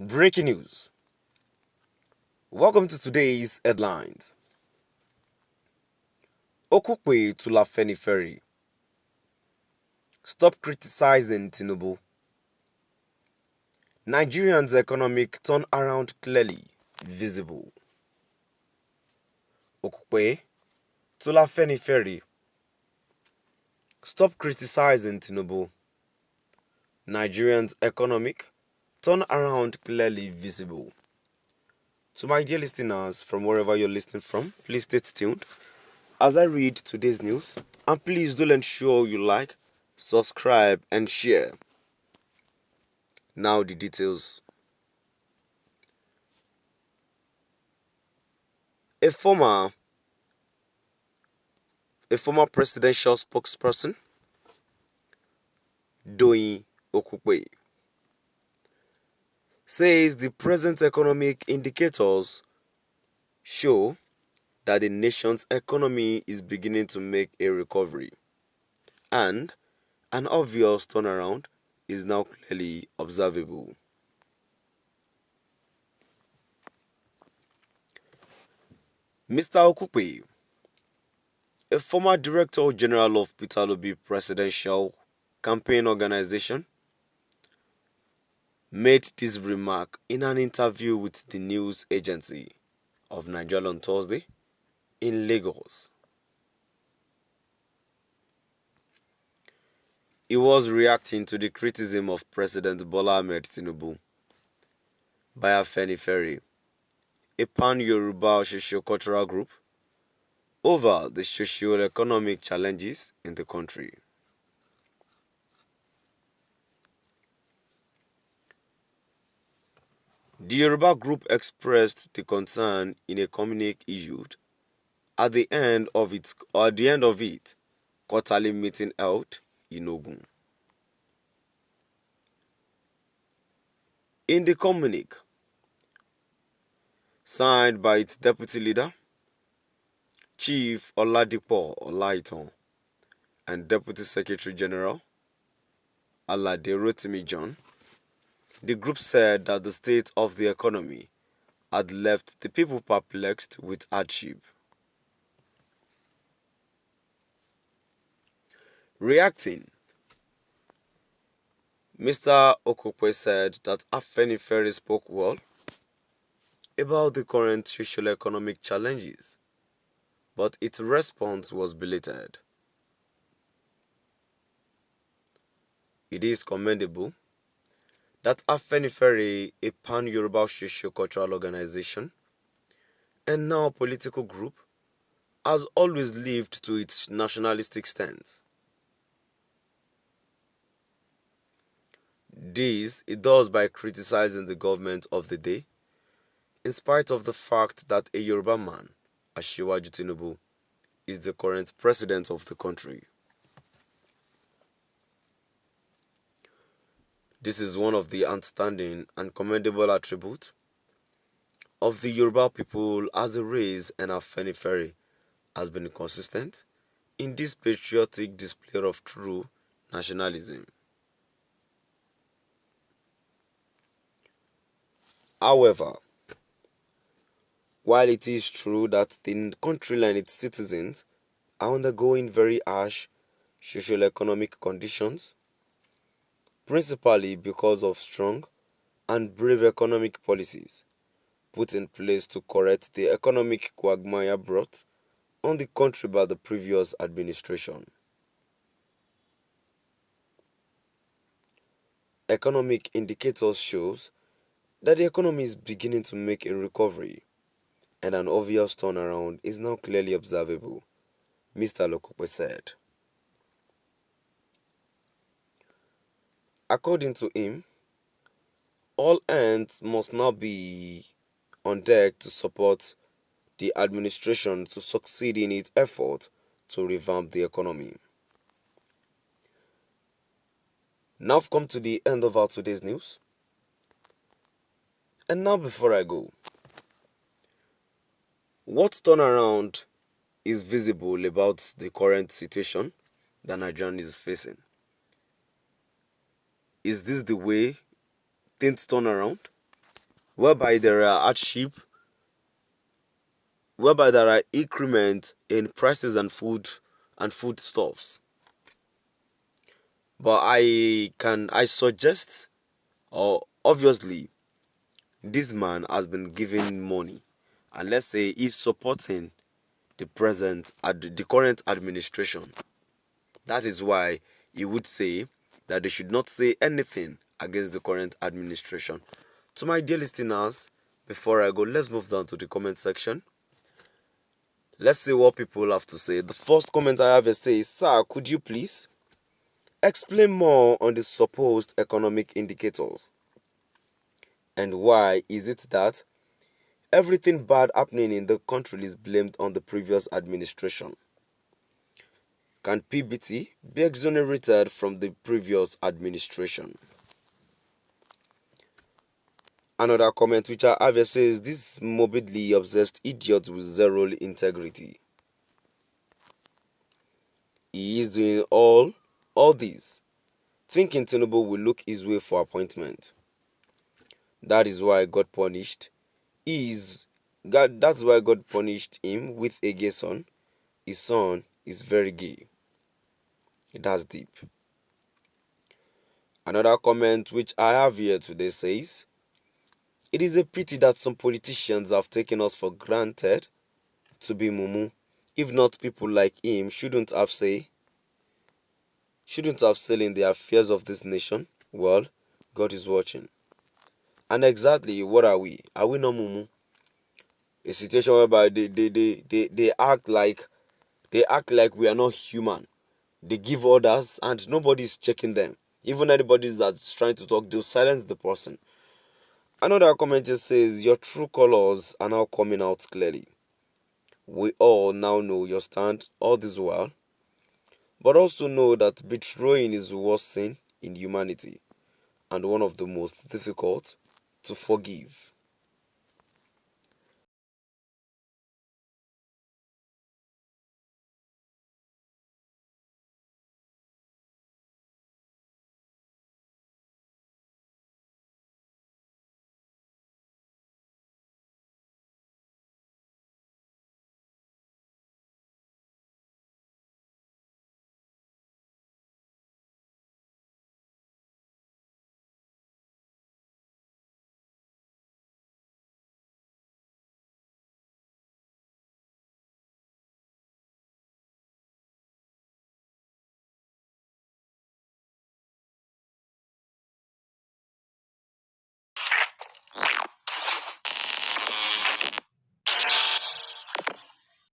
Breaking news. Welcome to today's headlines. Okukwe to Lafeniferi. Stop criticizing Tinubu. Nigerians' economic turnaround clearly visible. Okukwe to Lafeniferi. Stop criticizing Tinubu. Nigerians' economic turnaround clearly visible. To my dear listeners from wherever you're listening from, please stay tuned as I read today's news, and please do ensure you like, subscribe and share. Now the details. A former presidential spokesperson, Doyin Okukwe, says the present economic indicators show that the nation's economy is beginning to make a recovery, and an obvious turnaround is now clearly observable. Mr. Okukwe, a former Director General of Peter Obi Presidential Campaign Organization, made this remark in an interview with the news agency of Nigeria on Thursday in Lagos. He was reacting to the criticism of President Bola Ahmed Tinubu by Afenifere, a pan-Yoruba socio-cultural group, over the socio-economic challenges in the country. The Yoruba group expressed the concern in a communique issued at the end of its quarterly meeting held in Ogun. In the communique, signed by its deputy leader, Chief Oladipo Olaitan, and Deputy Secretary General Alade Rotimi John, the group said that the state of the economy had left the people perplexed with hardship. Reacting, Mr. Okukwe said that Afenifere spoke well about the current socio-economic challenges, but its response was belated. It is commendable that Afenifere, a pan-Yoruba socio-cultural organization and now political group, has always lived to its nationalistic stance. This it does by criticizing the government of the day, in spite of the fact that a Yoruba man, Asiwaju Tinubu, is the current president of the country. This is one of the outstanding and commendable attributes of the Yoruba people as a race, and Afenifere has been consistent in this patriotic display of true nationalism. However, while it is true that the country and its citizens are undergoing very harsh socio-economic conditions, principally because of strong and brave economic policies put in place to correct the economic quagmire brought on the country by the previous administration. Economic indicators shows that the economy is beginning to make a recovery, and an obvious turnaround is now clearly observable, Mr. Okukwe said. According to him, all hands must now be on deck to support the administration to succeed in its effort to revamp the economy. Now I've come to the end of our today's news. And now before I go, what turnaround is visible about the current situation that Nigeria is facing? Is this the way things turn around? whereby there are hardship, whereby there are increment in prices and foodstuffs. But I suggest, or obviously this man has been given money, and let's say he's supporting the current administration. That is why he would say that they should not say anything against the current administration. To my dear listeners, before I go, let's move down to the comment section. Let's see what people have to say. The first comment I have is say, "Sir, could you please explain more on the supposed economic indicators? And why is it that everything bad happening in the country is blamed on the previous administration? Can PBT be exonerated from the previous administration?" Another comment which I have says, "This morbidly obsessed idiot with zero integrity. He is doing all this, thinking Tinubu will look his way for appointment. That is why God punished. That's why God punished him with a gay son. His son is very gay." That's deep. Another comment which I have here today says, "It is a pity that some politicians have taken us for granted to be mumu. If not, people like him shouldn't have say in the affairs of this nation. Well, God is watching." And exactly what are we? Are we not mumu? A situation whereby they act like we are not human. They give orders and nobody is checking them. Even anybody that's trying to talk, they'll silence the person. Another commenter says, "Your true colors are now coming out clearly. We all now know your stand all this while, but also know that betraying is the worst sin in humanity and one of the most difficult to forgive."